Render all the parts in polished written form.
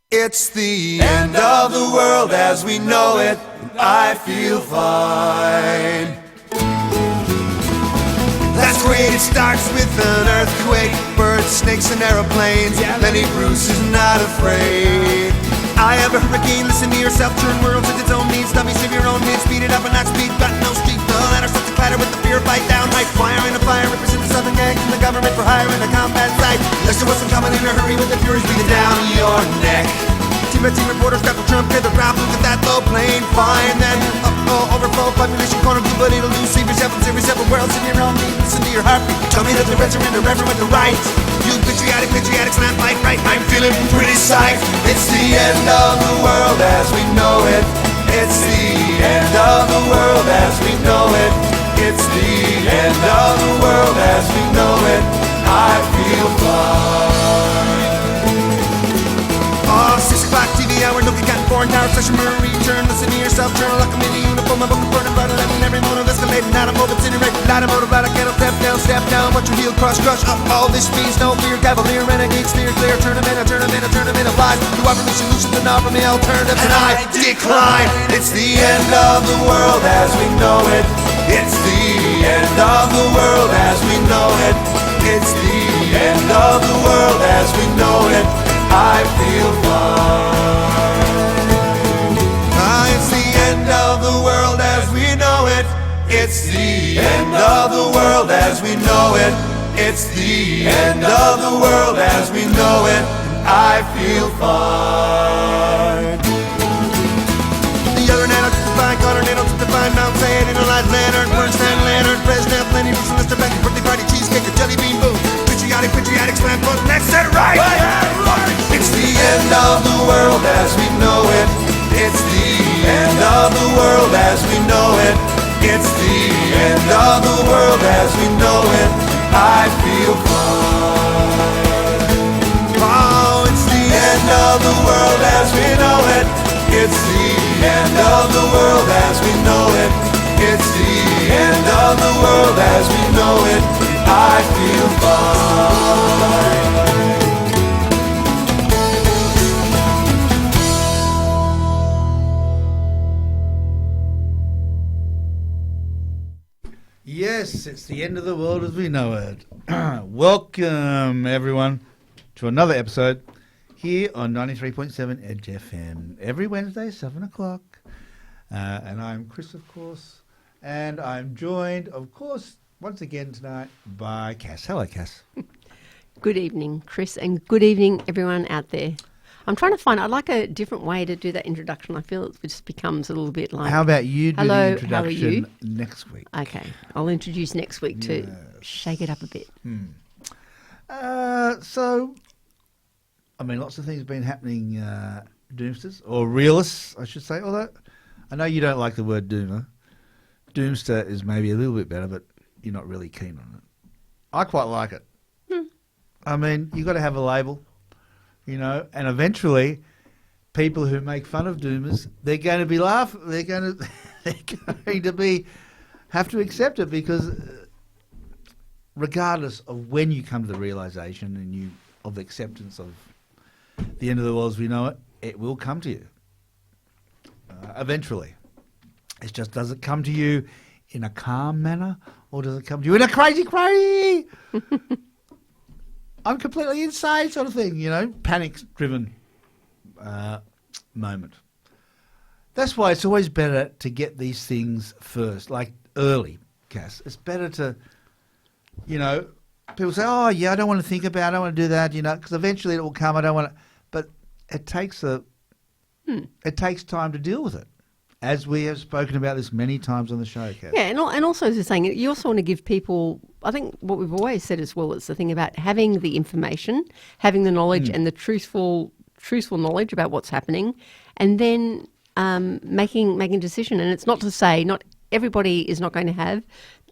It's the end of the world as we know it, and I feel fine. That's great, it starts with an earthquake, birds, snakes, and aeroplanes. Lenny Bruce is not afraid. I have a hurricane, listen to yourself, turn worlds with its own needs. Dummy, save your own needs, speed it up and not speed. Got no street, the ladder starts to clatter with the fear, fight down. High fire in a fire, represent the southern gangs and the government for hire in a combat site. Lester wasn't coming in a hurry with the furies breathing down your neck. Team reporters grab the Trump, hit the ground, look at that low plane, fine. Then overflow, population corner blue, but it'll lose. Save yourself and save yourself worlds in your own need. Listen to your heartbeat. Tell me that the reds are in the reverend with the right. You patriotics, not fight right. I'm feeling pretty psyched. It's the end of the world as we know it. It's the end of the world as we know it. It's the end of the world as we know it. I feel fine. Oh, 6 o'clock TV hour, no get foreign tower session, Marie turn, listen to yourself, journal, like a mini uniform, my book of burning, but letting every motive escalating, not a moment, incinerate, not a motive, but I can't step down, watch your heel crush, all this means no fear, cavalier, renegade, steer clear, tournament of lies, you offer me solutions and offer me alternatives, and I decline. It's the end of the world as we know it. It's the end of the world as we know it. It's the end of the world as we know it. I feel fine. It's the end of the world as we know it. It's the end of the world as we know it. It's the end of the world as we know it. And I feel fine. The other nano took the fine, Connor nano took the fine, Mount Saying, Light Leonard, Bernstein, Leonard, Brezhnev, Lenny, Bruce, Mr. Becky, birthday party, cheesecake, a jelly bean, boom. Patriotic, slam, but next set right. It's the end of the world as we know it. It's the end of the world as we know it. It's the end of the world as we know it. I feel fine. Oh, it's the end of the world as we know it. It's the end of the world as we know it. It's the end of the world as we know it. I feel fine. Yes, it's the end of the world as we know it. Welcome, everyone, to another episode here on 93.7 Edge FM. Every Wednesday, 7 o'clock. And I'm Chris, of course. And I'm joined, of course, once again tonight by Cass. Hello, Cass. Good evening, Chris, and good evening, everyone out there. I'm trying to find, I'd like a different way to do that introduction. I feel it just becomes a little bit like... How about you do hello, the introduction how are you? next week? Okay, I'll introduce next week to shake it up a bit. So, I mean, lots of things have been happening, doomsters, or realists, I should say. Although, I know you don't like the word doomer. Doomster is maybe a little bit better, but you're not really keen on it. I quite like it. I mean, you've got to have a label, you know, and eventually people who make fun of doomers, they're going to be laughing, they're going to be have to accept it, because regardless of when you come to the realisation and of the acceptance of the end of the world as we know it, it will come to you eventually. It just, does it come to you in a calm manner, or does it come to you in a crazy I'm completely insane sort of thing, you know, panic-driven moment. That's why it's always better to get these things first, like early, Cass. It's better to, you know, people say, oh, yeah, I don't want to think about it, I don't want to do that, you know, because eventually it will come, I don't want to, but it takes time to deal with it. As we have spoken about this many times on the show, Cass. Yeah, and also, as you're saying, you also want to give people, I think what we've always said as well, is the thing about having the information, having the knowledge and the truthful knowledge about what's happening, and then making a decision. And it's not to say not everybody is not going to have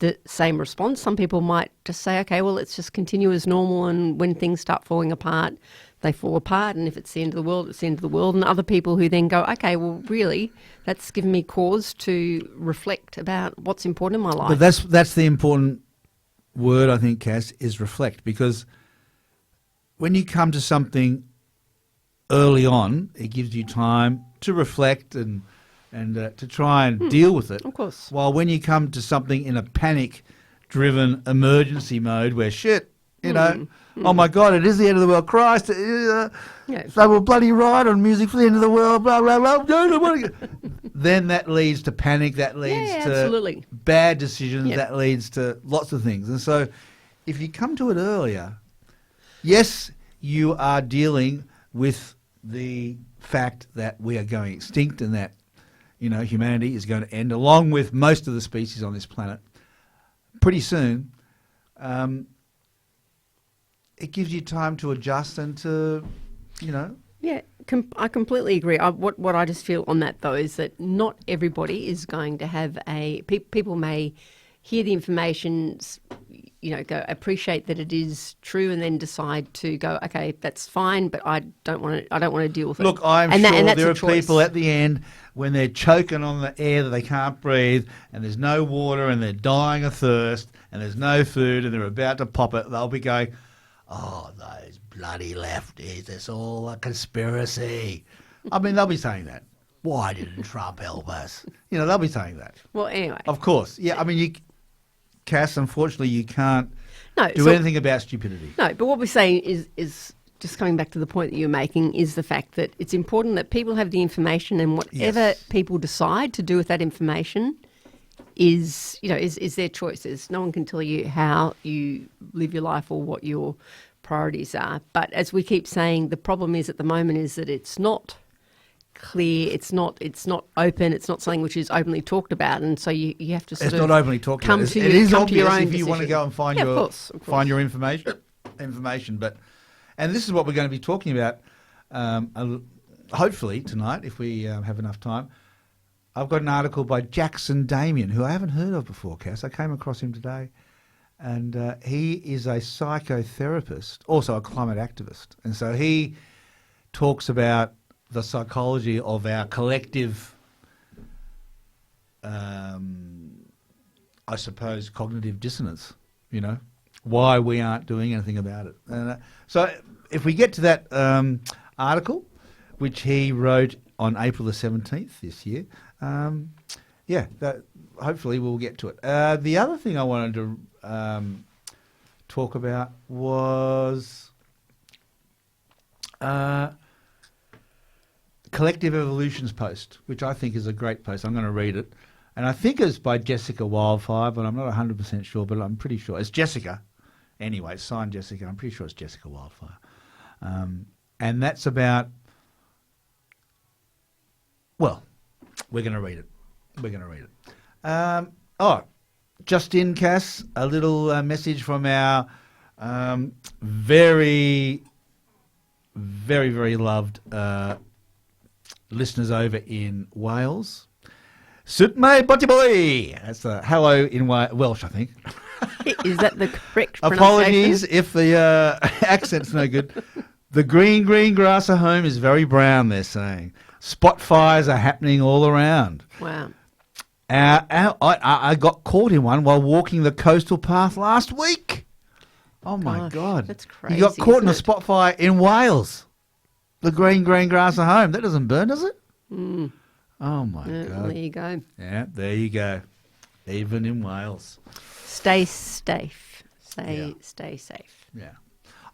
the same response. Some people might just say, okay, well, let's just continue as normal, and when things start falling apart, they fall apart, and if it's the end of the world, it's the end of the world. And other people who then go, okay, well, really, that's given me cause to reflect about what's important in my life. But that's the important word, I think, Cass, is reflect, because when you come to something early on, it gives you time to reflect and to try and deal with it. Of course. While when you come to something in a panic-driven emergency mode where shit, oh my God, it is the end of the world, Christ, they were bloody right on music for the end of the world, blah, blah, blah. Then that leads to panic, that leads to absolutely. bad decisions, that leads to lots of things. And so if you come to it earlier, yes, you are dealing with the fact that we are going extinct and that, humanity is going to end, along with most of the species on this planet, pretty soon. It gives you time to adjust and to, Yeah, I completely agree. What I just feel on that, though, is that not everybody is going to have people may hear the information, go appreciate that it is true, and then decide to go, okay, that's fine, but I don't want to deal with it. Look, I'm sure there are people at the end when they're choking on the air that they can't breathe, and there's no water, and they're dying of thirst, and there's no food, and they're about to pop it. They'll be going, "Oh, those bloody lefties, it's all a conspiracy." I mean, they'll be saying that. Why didn't Trump help us? They'll be saying that. Well, anyway. Of course. Yeah, I mean, Cass, unfortunately, you can't do anything about stupidity. No, but what we're saying is just coming back to the point that you're making, is the fact that it's important that people have the information, and whatever people decide to do with that information is their choices. No one can tell you how you live your life or what your priorities are. But as we keep saying, the problem is at the moment is that it's not clear, it's not open, it's not something which is openly talked about, and so you have to sort of... It's not openly talked about. It is obvious if you want to go and find find your information. And this is what we're going to be talking about hopefully tonight, if we have enough time. I've got an article by Jackson Damien, who I haven't heard of before, Cass. I came across him today. And he is a psychotherapist, also a climate activist. And so he talks about the psychology of our collective, I suppose, cognitive dissonance, why we aren't doing anything about it. And so if we get to that article, which he wrote on April the 17th this year, hopefully we'll get to it. The other thing I wanted to talk about was Collective Evolution's post, which I think is a great post. I'm going to read it. And I think it's by Jessica Wildfire, but I'm not 100% sure, but I'm pretty sure. It's Jessica. Anyway, it's signed Jessica. I'm pretty sure it's Jessica Wildfire. And that's about... Well, we're going to read it. Just in, Cass, a little message from our very, very, very loved listeners over in Wales. Sut mai boti boy. That's a hello in Welsh, I think. Is that the correct Apologies if the accent's no good. The green grass at home is very brown, they're saying. Spot fires are happening all around. Wow. I got caught in one while walking the coastal path last week. Oh, my God. That's crazy. You got caught in a spot fire in Wales. The green grass at home. That doesn't burn, does it? Mm. Oh, my God. There you go. Yeah, there you go. Even in Wales. Stay safe. Stay safe. Yeah.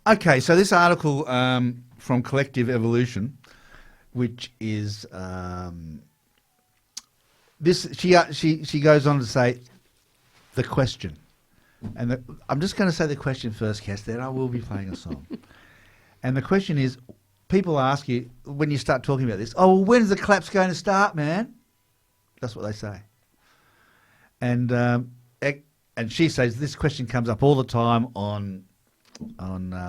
Okay, so this article from Collective Evolution, which is... She goes on to say the question, and I'm just going to say the question first, Cass. Then I will be playing a song. And the question is, people ask you when you start talking about this. Oh, well, when's the collapse going to start, man? That's what they say. And she says this question comes up all the time on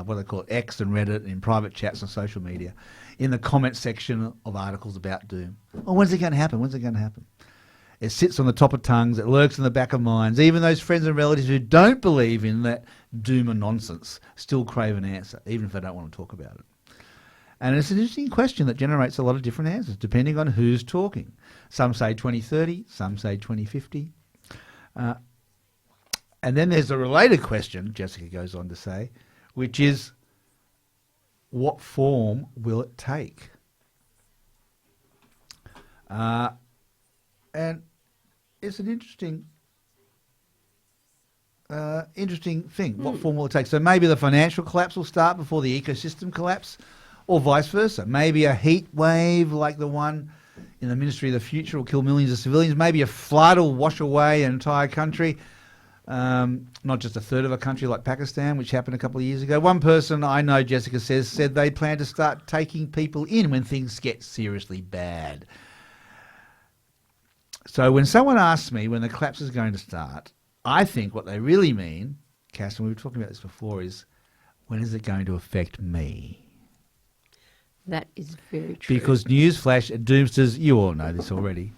what they call X and Reddit and in private chats on social media, in the comment section of articles about doom. Oh, when's it going to happen? When's it going to happen? It sits on the top of tongues. It lurks in the back of minds. Even those friends and relatives who don't believe in that doom and nonsense still crave an answer, even if they don't want to talk about it. And it's an interesting question that generates a lot of different answers, depending on who's talking. Some say 2030, some say 2050. And then there's a related question, Jessica goes on to say, which is, what form will it take? And it's an interesting thing. What form will it take? So maybe the financial collapse will start before the ecosystem collapse, or vice versa. Maybe a heat wave like the one in the Ministry of the Future will kill millions of civilians. Maybe a flood will wash away an entire country, not just a third of a country like Pakistan, which happened a couple of years ago. One person I know, Jessica said they plan to start taking people in when things get seriously bad. So when someone asks me when the collapse is going to start, I think what they really mean, Cass, and we were talking about this before, is when is it going to affect me? That is very true. Because newsflash, doomsters, you all know this already.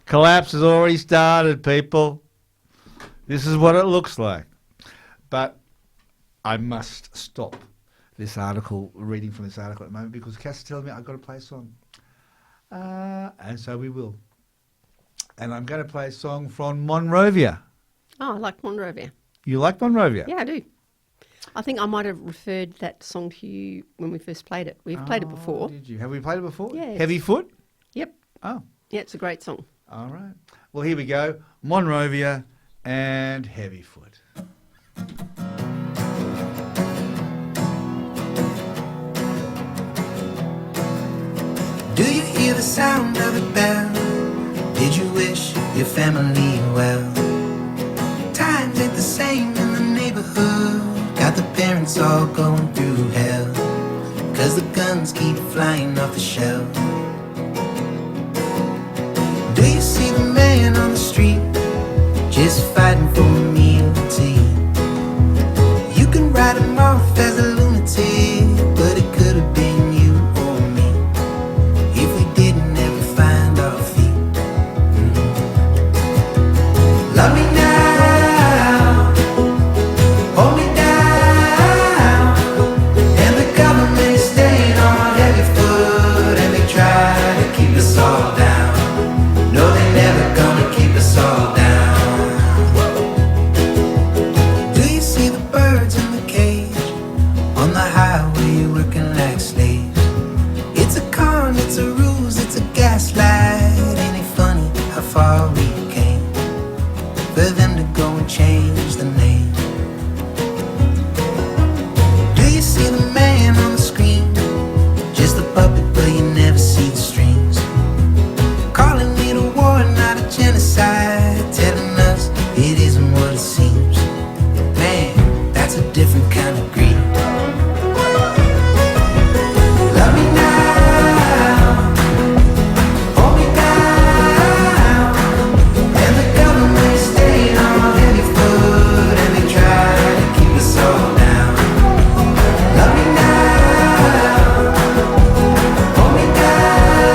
Collapse has already started, people. This is what it looks like. But I must stop this article, reading from this article at the moment, because Cass is telling me I've got to play a song. And so we will. And I'm going to play a song from Monrovia. Oh, I like Monrovia. You like Monrovia? Yeah, I do. I think I might have referred that song to you when we first played it. We've played it before. Did you? Have we played it before? Yeah. Heavy Foot? Yep. Oh. Yeah, it's a great song. All right. Well, here we go. Monrovia and Heavy Foot. Do you hear the sound of a bell? Did you wish your family well? Times ain't the same in the neighborhood. Got the parents all going through hell, 'cause the guns keep flying off the shelf. Do you see the man on the street just fighting for a meal to eat? You can write him off as a lunatic, but it could have been you or me if we didn't ever find our feet. Love me now, hold me down, and the government is staying on heavy foot, and they try to keep us all down. No, they never gonna keep us all down. Do you see the birds in the cage on the highway working like slaves? It's a con, it's a ruse, it's a gaslight. Ain't it funny how far we came for them to go and change the name? Do you see the man on the screen, just a puppet but you never see the strings? Calling it a war, not a genocide, telling us it isn't what it seems. Man, that's a different kind of greed. Love me now, hold me down, and the government is staying on heavy foot, and they try to keep us all down. Love me now, hold me down,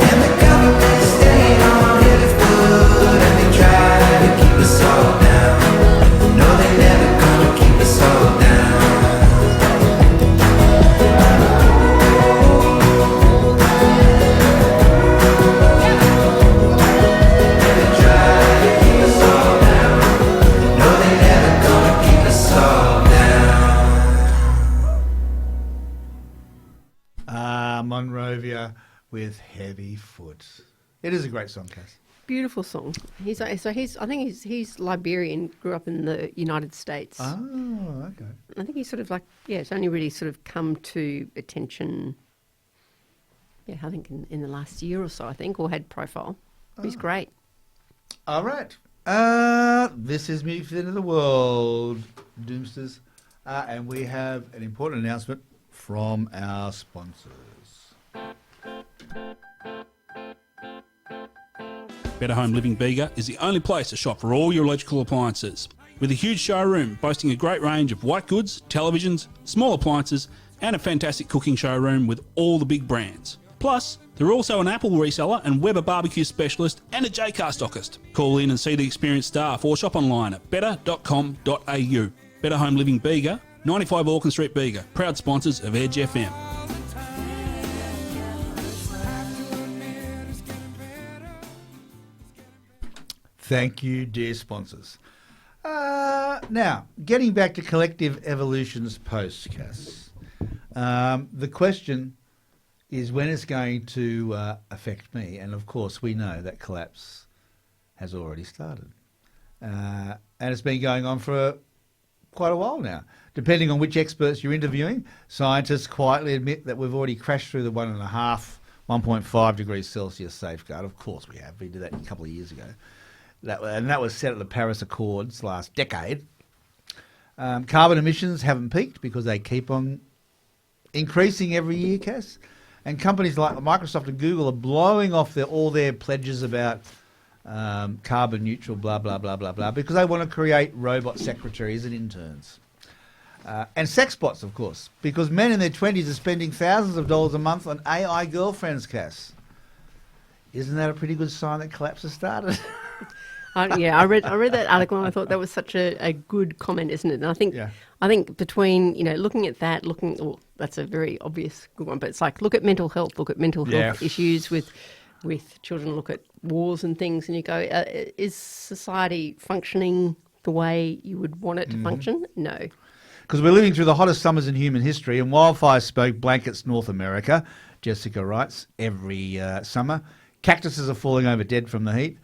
and the government is staying on heavy foot, and they try to keep us all down. No, they never gonna keep us all down. They try to keep us all down. No, they never gonna keep us all down. Monrovia with Heavy Foot. It is a great song, Cass. Beautiful song. He's I think he's Liberian, grew up in the United States. Oh, okay. I think he's sort of like, it's only really sort of come to attention, I think in the last year or so, I think, or had profile. He's great. All right. This is Music for the End of the World, Doomsters. And we have an important announcement from our sponsors. Better Home Living Bega is the only place to shop for all your electrical appliances. With a huge showroom boasting a great range of white goods, televisions, small appliances, and a fantastic cooking showroom with all the big brands. Plus, they're also an Apple reseller and Weber barbecue specialist and a Jaycar stockist. Call in and see the experienced staff or shop online at better.com.au. Better Home Living Bega, 95 Auckland Street, Bega. Proud sponsors of Edge FM. Thank you, dear sponsors. Now, getting back to Collective Evolution's post, Cass. The question is when it's going to affect me. And of course, we know that collapse has already started. And it's been going on for quite a while now. Depending on which experts you're interviewing, scientists quietly admit that we've already crashed through the 1.5 degrees Celsius safeguard. Of course we have. We did that a couple of years ago. That was set at the Paris Accords last decade. Carbon emissions haven't peaked because they keep on increasing every year, Cass. And companies like Microsoft and Google are blowing off all their pledges about carbon neutral, blah, blah, blah, blah, blah, because they want to create robot secretaries and interns. And sex bots, of course, because men in their 20s are spending thousands of dollars a month on AI girlfriends, Cass. Isn't that a pretty good sign that collapse has started? I read that article and I thought that was such a good comment, isn't it? And I think between looking at that, that's a very obvious good one, but it's like look at mental health issues with children, look at wars and things, and you go, is society functioning the way you would want it to function? No. Because we're living through the hottest summers in human history, and wildfires spoke blankets North America, Jessica writes, every summer. Cactuses are falling over dead from the heat.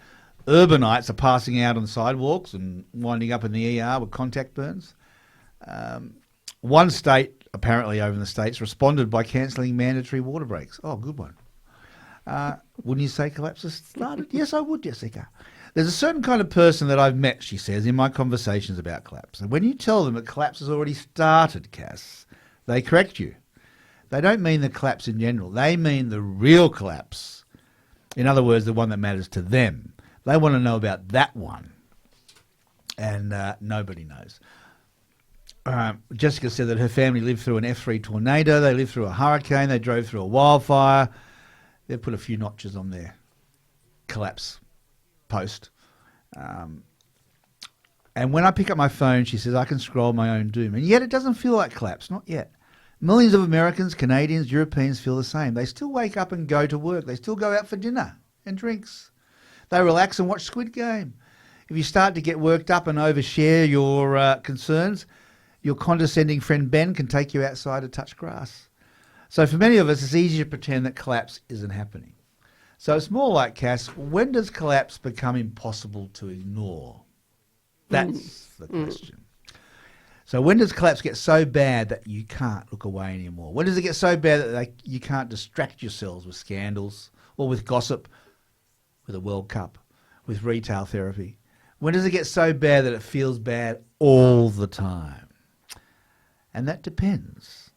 Urbanites are passing out on sidewalks and winding up in the ER with contact burns. One state, apparently over in the States, responded by cancelling mandatory water breaks. Oh, good one. Wouldn't you say collapse has started? Yes, I would, Jessica. There's a certain kind of person that I've met, she says, in my conversations about collapse. And when you tell them that collapse has already started, Cass, they correct you. They don't mean the collapse in general. They mean the real collapse. In other words, the one that matters to them. They want to know about that one. And nobody knows. Jessica said that her family lived through an F3 tornado. They lived through a hurricane. They drove through a wildfire. They've put a few notches on their collapse post. And when I pick up my phone, she says, I can scroll my own doom. And yet it doesn't feel like collapse, not yet. Millions of Americans, Canadians, Europeans feel the same. They still wake up and go to work. They still go out for dinner and drinks. They relax and watch Squid Game. If you start to get worked up and overshare your concerns, your condescending friend Ben can take you outside to touch grass. So for many of us, it's easy to pretend that collapse isn't happening. So it's more like, Cass, when does collapse become impossible to ignore? That's the question. So when does collapse get so bad that you can't look away anymore? When does it get so bad that you can't distract yourselves with scandals or with gossip, with a World Cup, with retail therapy? When does it get so bad that it feels bad all the time? And that depends.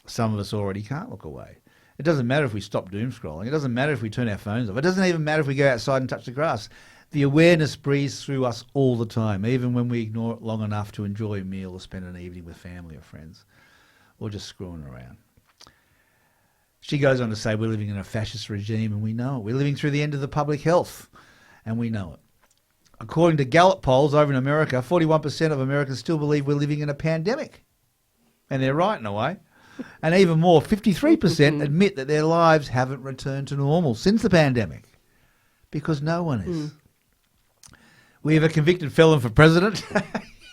Some of us already can't look away. It doesn't matter if we stop doom scrolling. It doesn't matter if we turn our phones off. It doesn't even matter if we go outside and touch the grass. The awareness breathes through us all the time, even when we ignore it long enough to enjoy a meal or spend an evening with family or friends, or just screwing around. She goes on to say we're living in a fascist regime and we know it. We're living through the end of the public health and we know it. According to Gallup polls over in America, 41% of Americans still believe we're living in a pandemic. And they're right in a way. And even more, 53% admit that their lives haven't returned to normal since the pandemic. Because no one is. We have a convicted felon for president.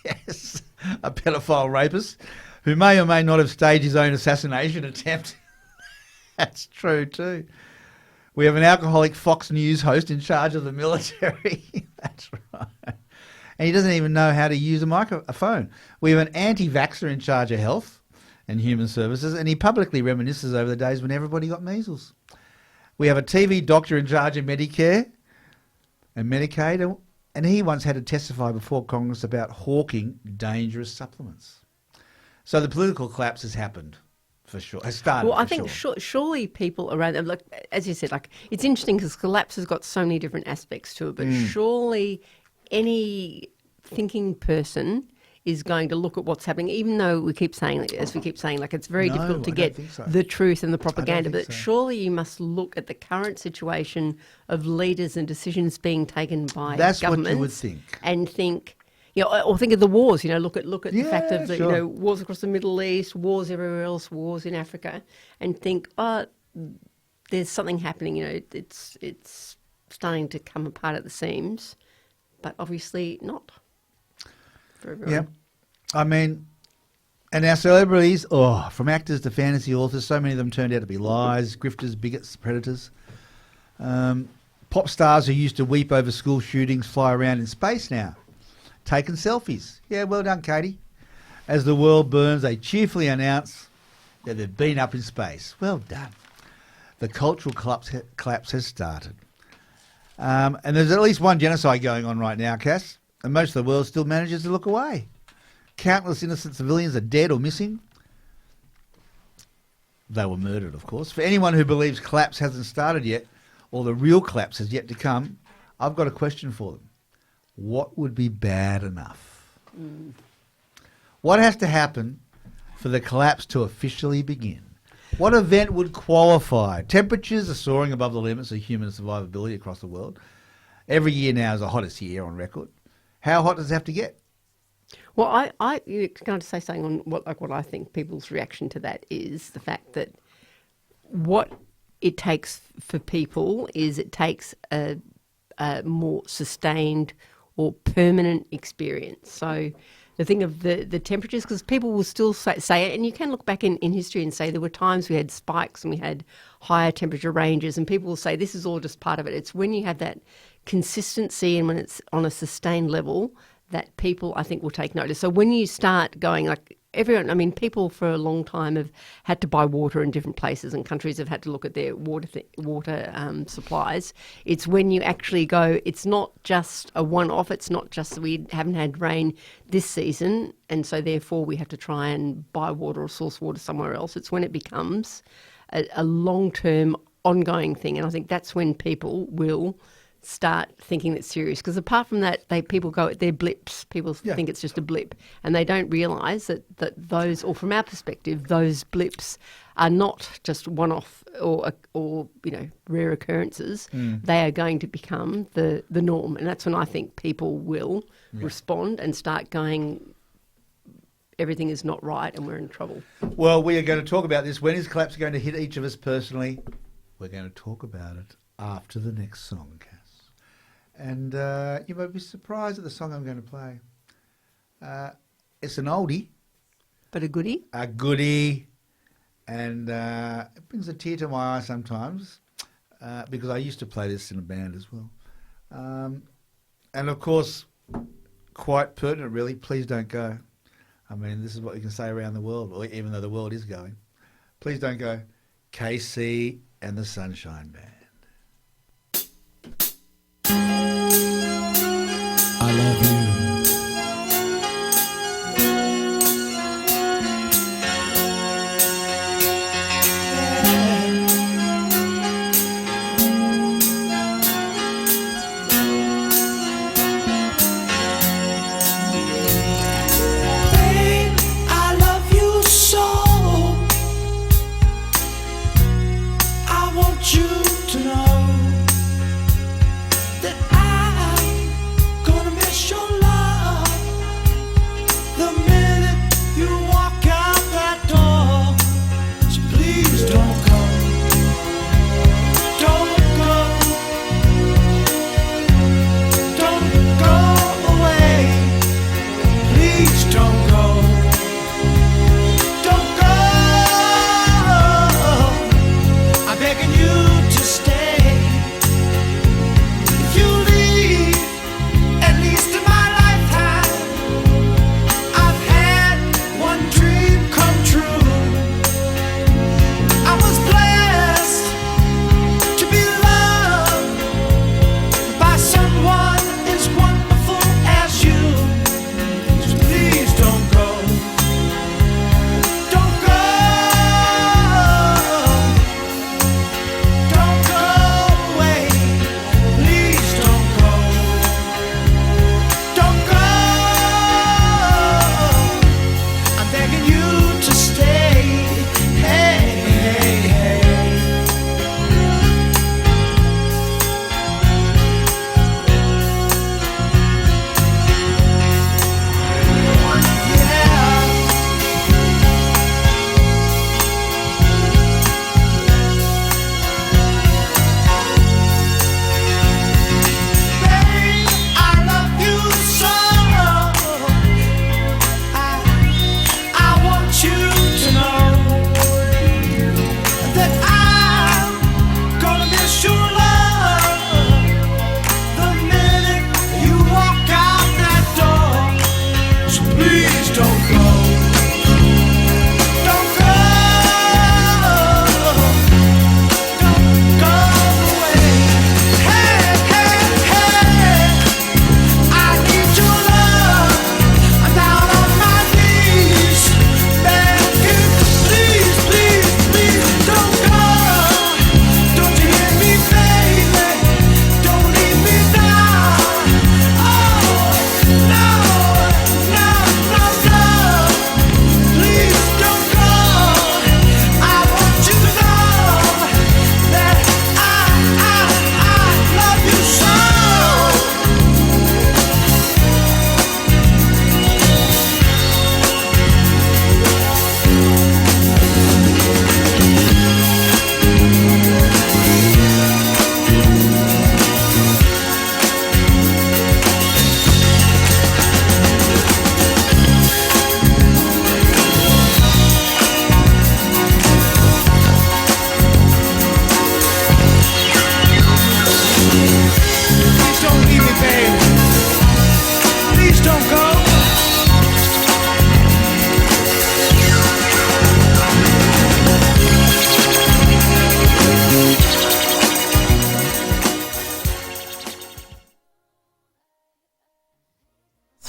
Yes, a pedophile rapist who may or may not have staged his own assassination attempt. That's true too. We have an alcoholic Fox News host in charge of the military. That's right. And he doesn't even know how to use a phone. We have an anti-vaxxer in charge of health and human services, and he publicly reminisces over the days when everybody got measles. We have a TV doctor in charge of Medicare and Medicaid, and he once had to testify before Congress about hawking dangerous supplements. So the political collapse has happened, for sure. Has started. Well, I think surely people around, like as you said, like it's interesting because collapse has got so many different aspects to it. But surely any thinking person is going to look at what's happening, even though we keep saying, like it's very difficult to get the truth and the propaganda. But surely you must look at the current situation of leaders and decisions being taken by governments. That's what you would think. And think, or think of the wars. Look at the fact of the wars across the Middle East, wars everywhere else, wars in Africa, and think, there's something happening. It's starting to come apart at the seams, but obviously not. Yeah, I mean, And our celebrities, from actors to fantasy authors, so many of them turned out to be lies, grifters, bigots, predators. Pop stars who used to weep over school shootings fly around in space now, taking selfies. Yeah, well done, Katie. As the world burns, they cheerfully announce that they've been up in space. Well done. The cultural collapse has started. And there's at least one genocide going on right now, Cass, and most of the world still manages to look away. Countless innocent civilians are dead or missing. They were murdered, of course. For anyone who believes collapse hasn't started yet, or the real collapse has yet to come, I've got a question for them. What would be bad enough? What has to happen for the collapse to officially begin? What event would qualify? Temperatures are soaring above the limits of human survivability across the world. Every year now is the hottest year on record. How hot does it have to get? Well, I going to say something on what I think people's reaction to that is the fact that what it takes for people is it takes a more sustained or permanent experience. So the thing of the temperatures, because people will still say it, and you can look back in history and say there were times we had spikes and we had higher temperature ranges, and people will say this is all just part of it. It's when you have that consistency and when it's on a sustained level that people, I think, will take notice. So when you start going, like everyone, I mean, people for a long time have had to buy water in different places, and countries have had to look at their water supplies. It's when you actually go, it's not just a one-off. It's not just we haven't had rain this season, and so therefore we have to try and buy water or source water somewhere else. It's when it becomes a long-term, ongoing thing, and I think that's when people will start thinking it's serious, because apart from that, people go, they're blips. People think it's just a blip, and they don't realise that those, or from our perspective, those blips are not just one-off or rare occurrences. They are going to become the norm, and that's when I think people will respond and start going, everything is not right and we're in trouble. Well, we are going to talk about this. When is collapse going to hit each of us personally? We're going to talk about it after the next song, Cass. And you might be surprised at the song I'm going to play. It's an oldie. But a goodie? A goodie. And it brings a tear to my eye sometimes because I used to play this in a band as well. And, of course, quite pertinent, really. Please don't go. I mean, this is what you can say around the world, or even though the world is going. Please don't go. KC and the Sunshine Band. I love you. Babe, I love you so. I want you to know that I'm gonna miss your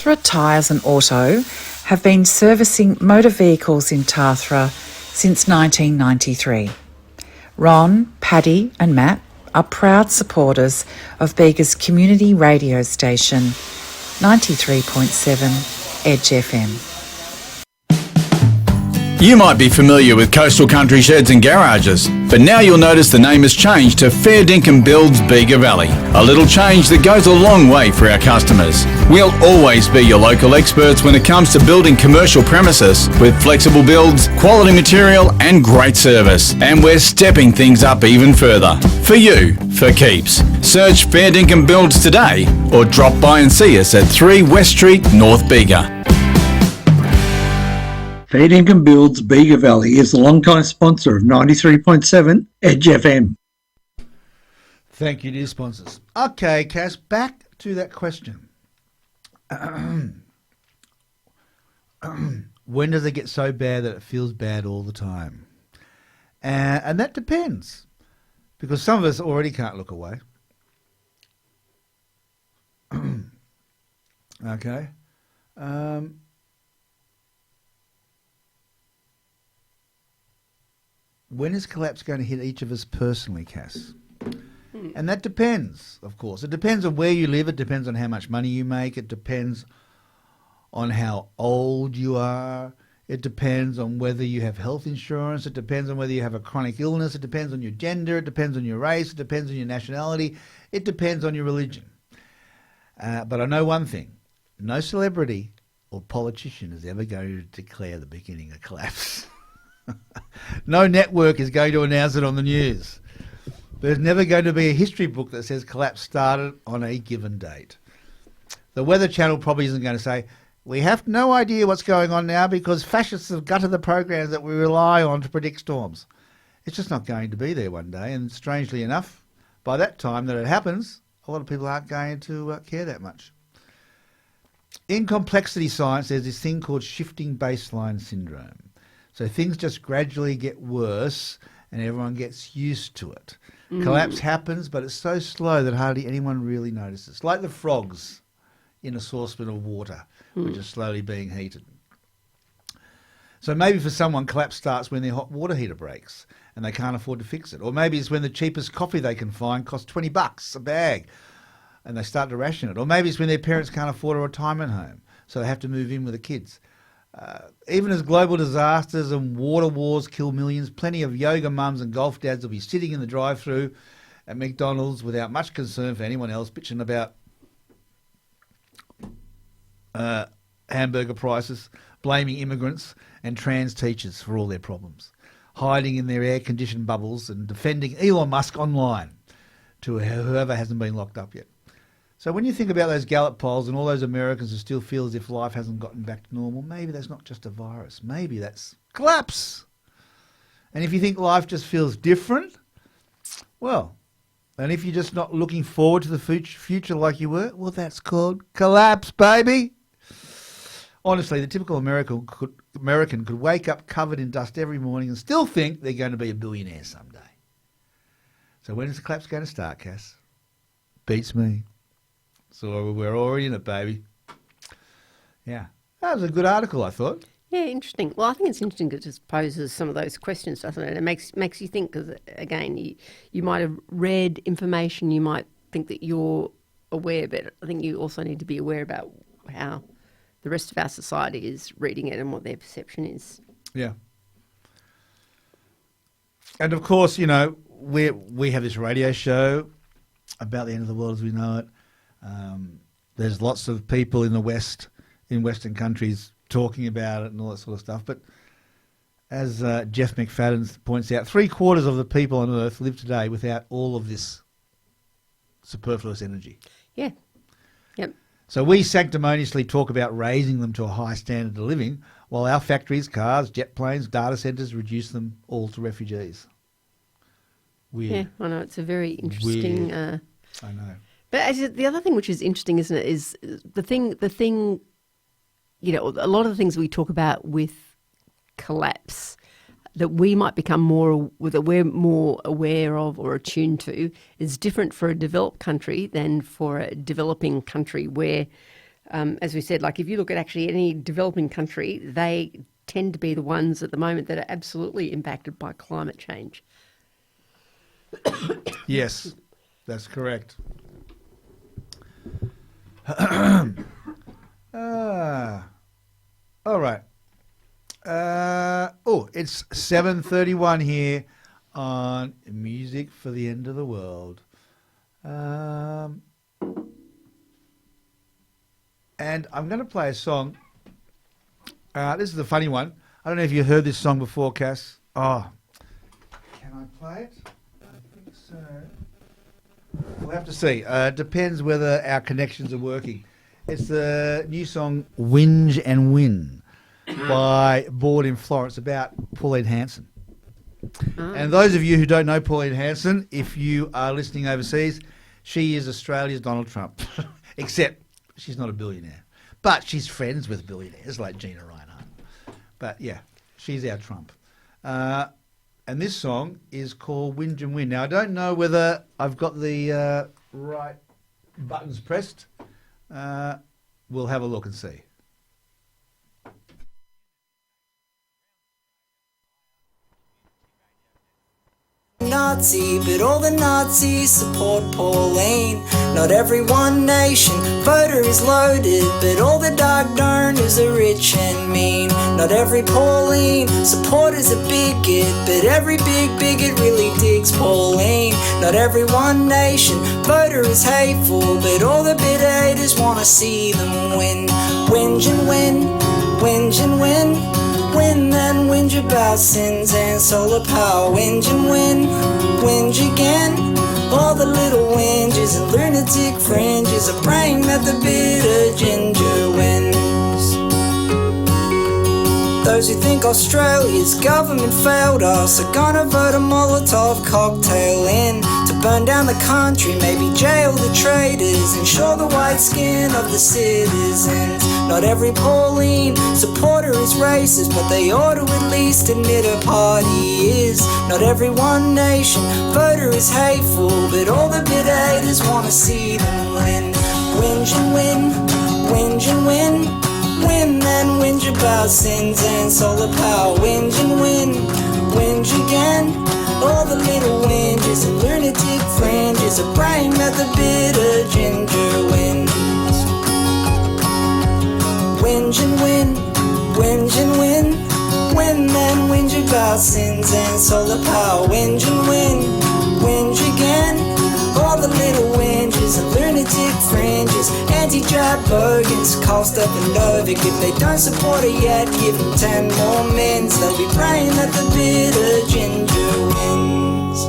Tathra Tyres and Auto have been servicing motor vehicles in Tathra since 1993. Ron, Paddy and Matt are proud supporters of Bega's community radio station 93.7 Edge FM. You might be familiar with Coastal Country Sheds and Garages, but now you'll notice the name has changed to Fair Dinkum Builds Bega Valley. A little change that goes a long way for our customers. We'll always be your local experts when it comes to building commercial premises with flexible builds, quality material and great service. And we're stepping things up even further. For you, for keeps. Search Fair Dinkum Builds today or drop by and see us at 3 West Street, North Bega. Fair Dinkum Builds Bega Valley is the long-time sponsor of 93.7 Edge FM. Thank you, dear sponsors. Okay, Cass, back to that question. When does it get so bad that it feels bad all the time? And that depends, because some of us already can't look away. Okay. When is collapse going to hit each of us personally, Cass? And that depends, of course. It depends on where you live. It depends on how much money you make. It depends on how old you are. It depends on whether you have health insurance. It depends on whether you have a chronic illness. It depends on your gender. It depends on your race. It depends on your nationality. It depends on your religion. But I know one thing. No celebrity or politician is ever going to declare the beginning of collapse. No network is going to announce it on the news. There's never going to be a history book that says collapse started on a given date. The Weather Channel probably isn't going to say, we have no idea what's going on now because fascists have gutted the programs that we rely on to predict storms. It's just not going to be there one day. And strangely enough, by that time that it happens, a lot of people aren't going to care that much. In complexity science, there's this thing called shifting baseline syndrome. So things just gradually get worse and everyone gets used to it. Collapse happens, but it's so slow that hardly anyone really notices. Like the frogs in a saucepan of water, which is slowly being heated. So maybe for someone, collapse starts when their hot water heater breaks and they can't afford to fix it. Or maybe it's when the cheapest coffee they can find costs $20 a bag and they start to ration it. Or maybe it's when their parents can't afford a retirement home, so they have to move in with the kids. Even as global disasters and water wars kill millions, plenty of yoga mums and golf dads will be sitting in the drive-thru at McDonald's without much concern for anyone else, bitching about hamburger prices, blaming immigrants and trans teachers for all their problems, hiding in their air-conditioned bubbles and defending Elon Musk online to whoever hasn't been locked up yet. So when you think about those Gallup polls and all those Americans who still feel as if life hasn't gotten back to normal, maybe that's not just a virus. Maybe that's collapse. And if you think life just feels different, well, and if you're just not looking forward to the future like you were, well, that's called collapse, baby. Honestly, the typical American could wake up covered in dust every morning and still think they're going to be a billionaire someday. So when is the collapse going to start, Cass? Beats me. So we're already in it, baby. Yeah. That was a good article, I thought. Yeah, interesting. Well, I think it's interesting because it just poses some of those questions, doesn't it? It makes you think, because, again, you might have read information, you might think that you're aware, but I think you also need to be aware about how the rest of our society is reading it and what their perception is. Yeah. And, of course, you know, we have this radio show about the end of the world as we know it. There's lots of people in the West, in Western countries, talking about it and all that sort of stuff. But as Jeff McFadden points out, 3/4 of the people on Earth live today without all of this superfluous energy. Yeah. Yep. So we sanctimoniously talk about raising them to a high standard of living, while our factories, cars, jet planes, data centres reduce them all to refugees. Weird. Yeah, I know. It's a very interesting... I know. But the other thing which is interesting, isn't it, is the thing, you know, a lot of the things we talk about with collapse that we might become we're more aware of or attuned to is different for a developed country than for a developing country where as we said, like if you look at actually any developing country, they tend to be the ones at the moment that are absolutely impacted by climate change. Yes, that's correct. All right. It's 7:31 here on Music for the End of the World. And I'm going to play a song. This is the funny one. I don't know if you heard this song before, Cass. Oh, can I play it? I think so. We'll have to see. Depends whether our connections are working. It's the new song Whinge and Win by Bored in Florence about Pauline Hanson. And those of you who don't know Pauline Hanson, if you are listening overseas, she is Australia's Donald Trump. Except she's not a billionaire. But she's friends with billionaires like Gina Reinhardt. But yeah, she's our Trump. And this song is called Whinge and Win. Now, I don't know whether I've got the right buttons pressed. We'll have a look and see. Nazi, but all the Nazis support Pauline. Not every One Nation voter is loaded, but all the dark donors are rich and mean. Not every Pauline supporter's a bigot, but every big bigot really digs Pauline. Not every One Nation voter is hateful, but all the bit haters wanna see them win. Whinge and win, whinge and win. Win and whinge about sins and solar power. Whinge and win, whinge again. All the little whinges and lunatic fringes are praying that the bitter ginger wins. Those who think Australia's government failed us are gonna vote a Molotov cocktail in to burn down the country, maybe jail the traitors, ensure the white skin of the citizens. Not every Pauline supporter is racist, but they ought to at least admit a party is. Not every One Nation voter is hateful, but all the bit haters wanna see them win. Whinge and win, whinge and win. Win and whinge about sins and solar power. Whinge and win, whinge again. All the little whinges and lunatic fringes are praying that the bitter ginger wins. Whinge and win, whinge and win. Win and whinge about sins and solar power. Whinge and win, whinge again. All the little whinges and lunatic fringes, anti-jab bogans, cost up and Novik. If they don't support it yet, give them 10 more mins. They'll be praying that the bitter ginger wins.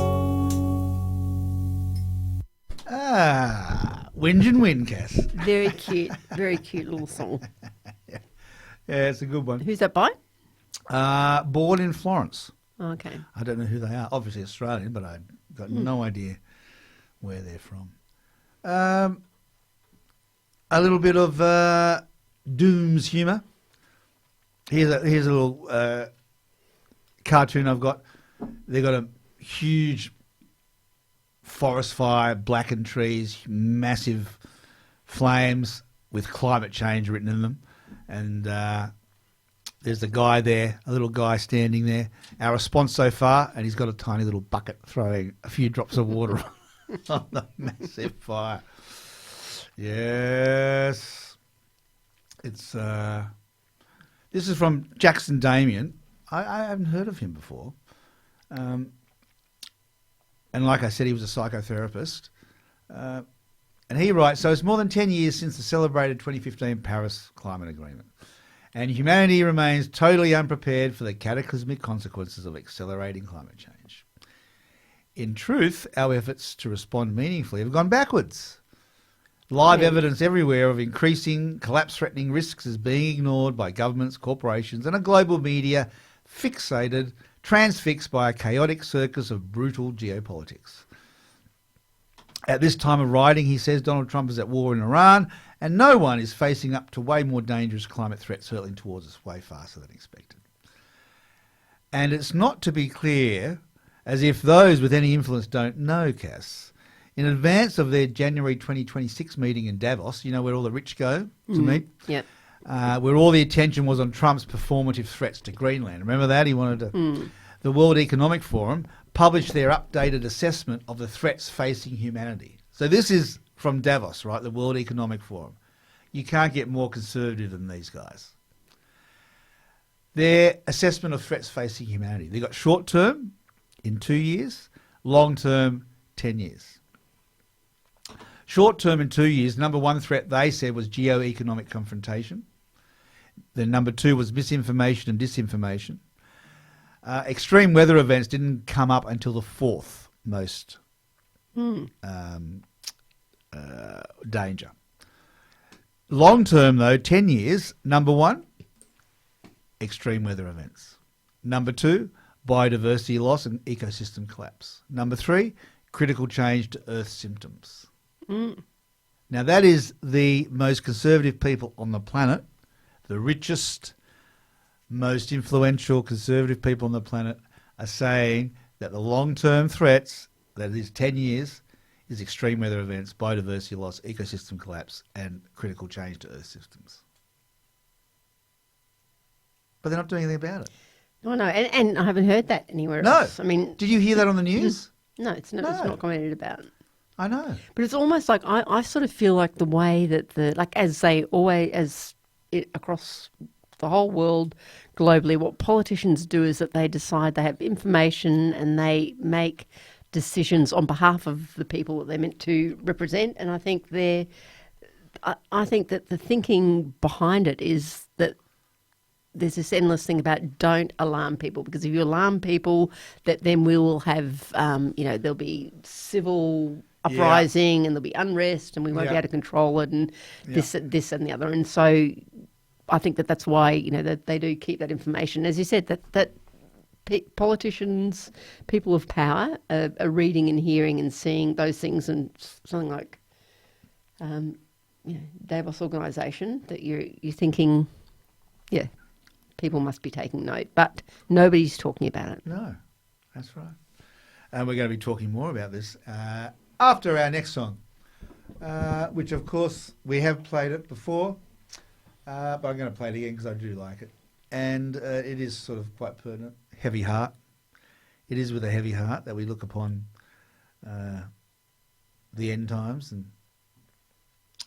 Whinge and Win, Cass. Very cute little song. Yeah, it's a good one. Who's that by? Born in Florence. Okay. I don't know who they are. Obviously Australian, but I've got no idea where they're from. A little bit of Doom's humour. Here's a little cartoon I've got. They've got a huge forest fire, blackened trees, massive flames with climate change written in them. And there's a guy there, a little guy standing there. Our response so far, and he's got a tiny little bucket throwing a few drops of water on the massive fire. Yes. It's this is from Jackson Damien. I haven't heard of him before. And like I said, he was a psychotherapist. And he writes, so it's more than 10 years since the celebrated 2015 Paris Climate Agreement. And humanity remains totally unprepared for the cataclysmic consequences of accelerating climate change. In truth, our efforts to respond meaningfully have gone backwards. Live evidence everywhere of increasing collapse-threatening risks is being ignored by governments, corporations and a global media transfixed by a chaotic circus of brutal geopolitics. At this time of writing, he says Donald Trump is at war in Iran and no one is facing up to way more dangerous climate threats hurtling towards us way faster than expected. And it's not to be clear as if those with any influence don't know, Cass. In advance of their January 2026 meeting in Davos, you know, where all the rich go to meet, Yep. where all the attention was on Trump's performative threats to Greenland. Remember that? He wanted to... The World Economic Forum published their updated assessment of the threats facing humanity. So this is from Davos, right? The World Economic Forum. You can't get more conservative than these guys. Their assessment of threats facing humanity. They got short term in 2 years, long term 10 years. Short term in 2 years, number one threat they said was geo-economic confrontation. Then number two was misinformation and disinformation. Extreme weather events didn't come up until the fourth most danger. Long term, though, 10 years, number one, extreme weather events. Number two, biodiversity loss and ecosystem collapse. Number three, critical change to Earth symptoms. Now, that is the most conservative people on the planet, the richest, most influential conservative people on the planet are saying that the long-term threats, that is 10 years, is extreme weather events, biodiversity loss, ecosystem collapse, and critical change to Earth systems. But they're not doing anything about it. No, and I haven't heard that anywhere No. else. I mean, Did you hear that on the news? no, it's not. It's No. not commented about. I know. But it's almost like I sort of feel like the way that as they always, across the whole world, globally, what politicians do is that they decide they have information and they make decisions on behalf of the people that they're meant to represent. And I think I think that the thinking behind it is that there's this endless thing about don't alarm people, because if you alarm people, that then we will have, there'll be civil uprising and there'll be unrest and we won't be able to control it and this and the other. And so I think that that's why, that they do keep that information. As you said, that politicians, people of power are reading and hearing and seeing those things, and something like, Davos organisation, that you're thinking, people must be taking note, but nobody's talking about it. No, that's right. And we're going to be talking more about this after our next song, which, of course, we have played it before, but I'm going to play it again because I do like it. And it is sort of quite pertinent. Heavy Heart. It is with a heavy heart that we look upon the end times and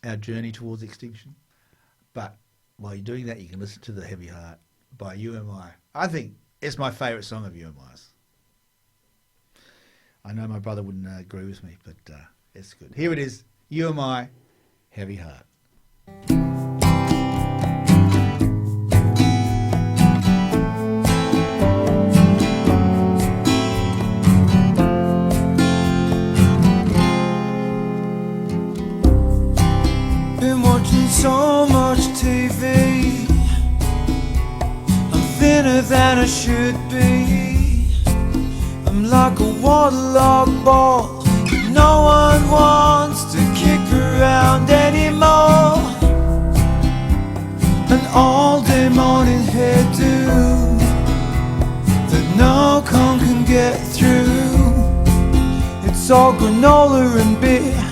our journey towards extinction. But while you're doing that, you can listen to The Heavy Heart by UMI. I think it's my favourite song of UMI's. I know my brother wouldn't agree with me, but it's good. Here it is, UMI, Heavy Heart. Been watching so much TV, I'm thinner than I should be. I'm like a waterlogged ball no one wants to kick around anymore. An all-day morning hairdo that no comb can get through. It's all granola and beer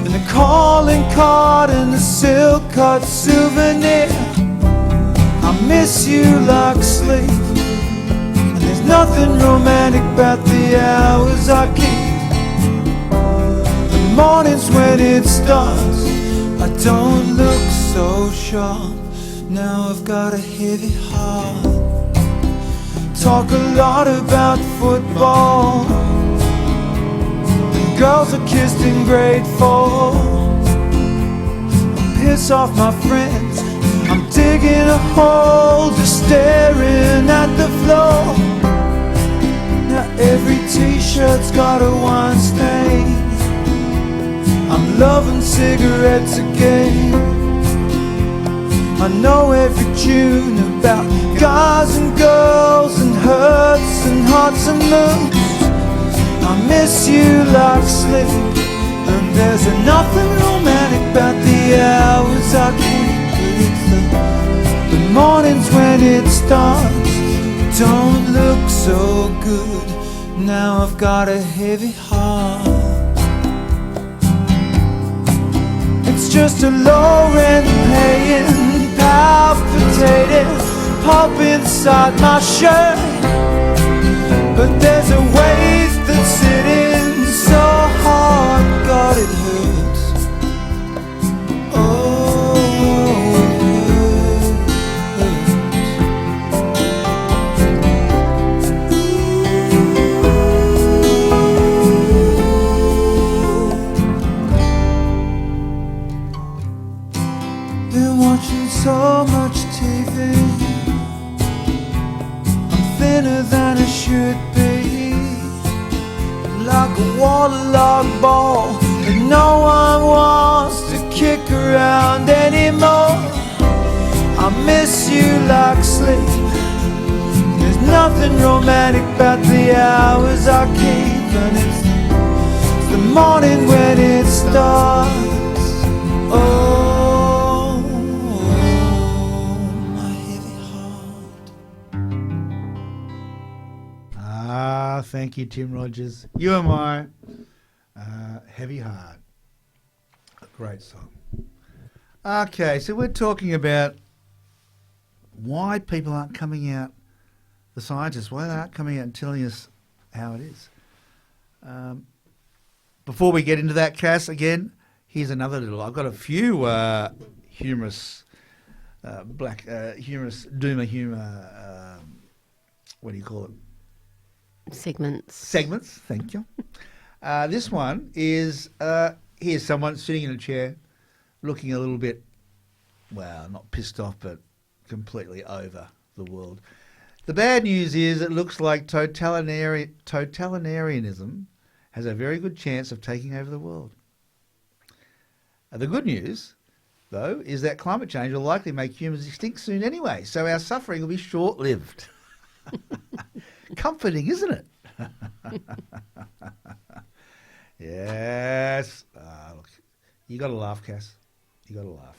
and a calling card and a silk cut souvenir. I miss you like sleep, and there's nothing romantic about the hours I keep. The mornings when it starts, I don't look so sharp. Now I've got a heavy heart. Talk a lot about football, girls are kissed in grade 4. I piss off my friends, I'm digging a hole, just staring at the floor. Now every t-shirt's got a wine stain, I'm loving cigarettes again. I know every tune about guys and girls and hurts and hearts and moons. I miss you like sleep, and there's nothing romantic about the hours I keep. But it's the mornings when it starts don't look so good. Now I've got a heavy heart. It's just a low rent paying, palpitating pulp inside my shirt. But there's a weight that's sitting so hard, God, it hurts. Oh, been watching so much TV, I'm thinner than I should be, like a waterlogged ball that no one wants to kick around anymore. I miss you like sleep. There's nothing romantic about the hours I keep, and it's the morning when it starts. Oh, my heavy heart. Ah, thank you, Tim Rogers. You Am I, Heavy Heart. A great song. Okay, so we're talking about why people aren't coming out, the scientists, why they aren't coming out and telling us how it is. Before we get into that, Cass, again, here's another little, I've got a few humorous, humorous, doomer humour, what do you call it? Segments, thank you. This one is, here's someone sitting in a chair, looking a little bit, well, not pissed off, but completely over the world. The bad news is it looks like totalitarianism has a very good chance of taking over the world. The good news, though, is that climate change will likely make humans extinct soon anyway, so our suffering will be short-lived. Comforting, isn't it? Yes. Look, you got to laugh, Cass. You got to laugh.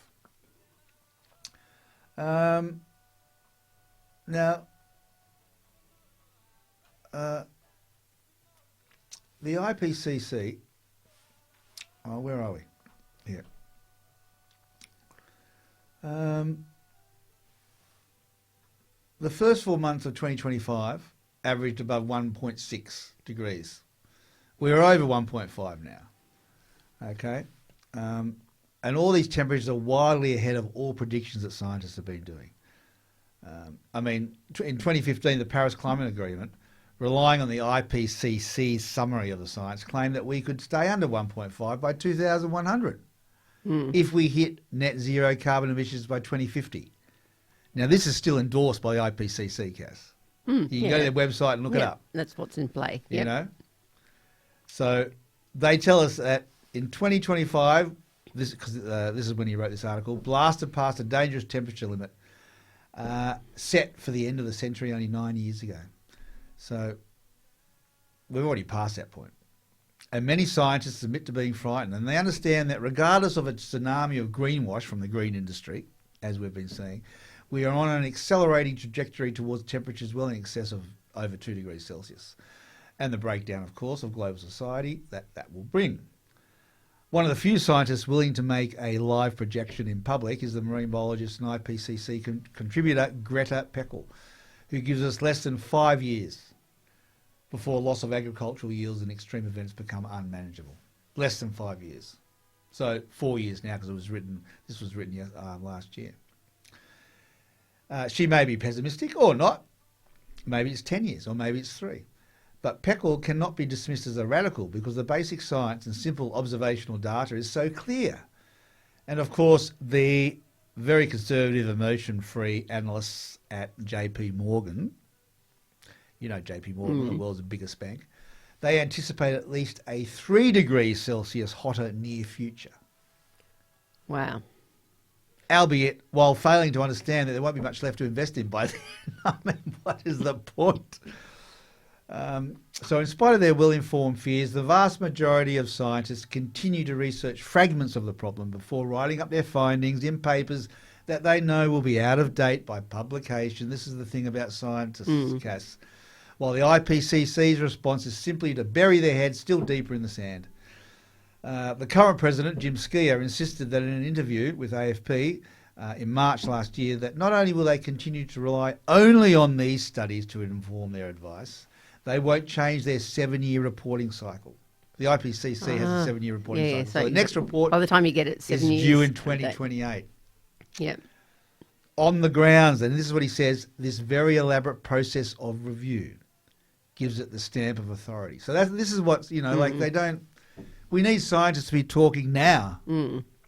Now, the IPCC. Oh, where are we? Here. The first 4 months of 2025 averaged above 1.6 degrees. We're over 1.5 now. Okay? And all these temperatures are wildly ahead of all predictions that scientists have been doing. I mean, in 2015, the Paris Climate Agreement, relying on the IPCC's summary of the science, claimed that we could stay under 1.5 by 2100 if we hit net zero carbon emissions by 2050. Now, this is still endorsed by the IPCC, Cass. You can go to their website and look it up. That's what's in play. You know? So they tell us that in 2025, this is when he wrote this article, blasted past a dangerous temperature limit set for the end of the century only 9 years ago. So we've already passed that point. And many scientists admit to being frightened, and they understand that regardless of a tsunami of greenwash from the green industry, as we've been seeing, we are on an accelerating trajectory towards temperatures well in excess of over 2 degrees Celsius. And the breakdown, of course, of global society that will bring. One of the few scientists willing to make a live projection in public is the marine biologist and IPCC contributor Greta Peckel, who gives us less than 5 years before loss of agricultural yields and extreme events become unmanageable. Less than 5 years. So 4 years now, because this was written last year. She may be pessimistic or not. Maybe it's 10 years or maybe it's 3. But Peckel cannot be dismissed as a radical because the basic science and simple observational data is so clear. And of course, the very conservative, emotion-free analysts at JP Morgan, you know JP Morgan, the world's biggest bank, they anticipate at least a 3 degrees Celsius hotter near future. Wow. Albeit while failing to understand that there won't be much left to invest in by then. I mean, what is the point? So in spite of their well-informed fears, the vast majority of scientists continue to research fragments of the problem before writing up their findings in papers that they know will be out of date by publication. This is the thing about scientists, Cass. While the IPCC's response is simply to bury their heads still deeper in the sand. The current president, Jim Skier, insisted that in an interview with AFP in March last year that not only will they continue to rely only on these studies to inform their advice, they won't change their 7-year reporting cycle. The IPCC has a 7-year reporting cycle. So the next report by the time you get it, is 7 years. due in 2028. Yep. On the grounds, and this is what he says, this very elaborate process of review gives it the stamp of authority. So this is what's, like they don't, we need scientists to be talking now.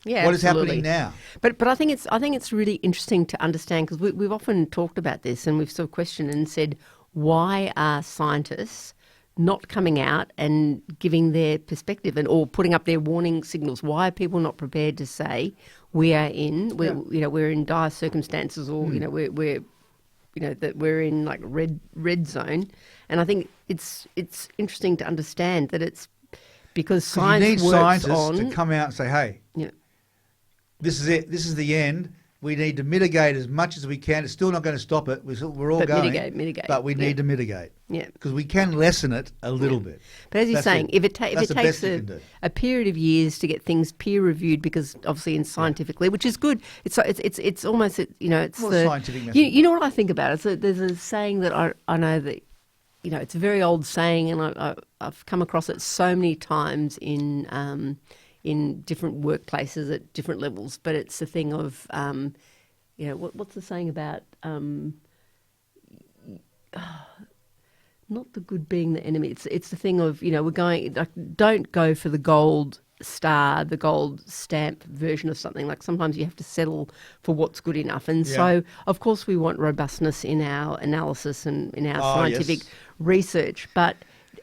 Yeah, what is absolutely. happening now? But I think it's really interesting to understand, because we've often talked about this and we've sort of questioned and said, why are scientists not coming out and giving their perspective or putting up their warning signals? Why are people not prepared to say we're in dire circumstances, or that we're in like red zone? And I think it's interesting to understand that it's because science you need works scientists to come out and say, hey, this is it. This is the end. We need to mitigate as much as we can. It's still not going to stop it. We're all going. Mitigate. But we need to mitigate. Yeah. Because we can lessen it a little bit. But as you're saying, if it takes a period of years to get things peer reviewed, because obviously scientifically, which is good, it's almost it's scientific method. You know what I think about it? There's a saying that I know that it's a very old saying, and I've come across it so many times in different workplaces at different levels, but it's the thing of, what's the saying about not the good being the enemy. It's the thing of, we're going, like, don't go for the gold star, the gold stamp version of something. Like sometimes you have to settle for what's good enough. And so, of course, we want robustness in our analysis and in our scientific research, but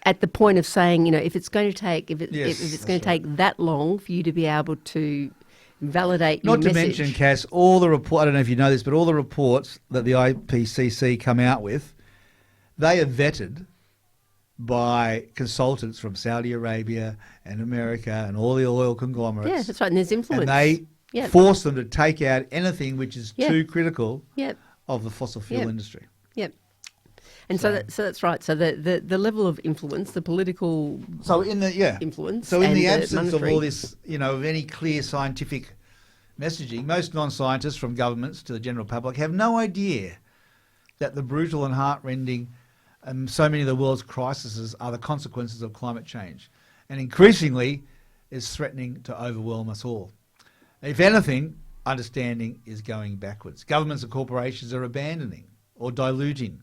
at the point of saying, if it's going to take, if it's going to take that long for you to be able to validate your message. Not to mention, Cass, all the reports, I don't know if you know this, but all the reports that the IPCC come out with, they are vetted by consultants from Saudi Arabia and America and all the oil conglomerates. Yeah, that's right, and there's influence. And they force them to take out anything which is too critical of the fossil fuel industry. Yep. And so that's right. So the level of influence, the political influence. So in the absence of all this, of any clear scientific messaging, most non-scientists, from governments to the general public, have no idea that the brutal and heart-rending so many of the world's crises are the consequences of climate change, and increasingly is threatening to overwhelm us all. If anything, understanding is going backwards. Governments and corporations are abandoning or diluting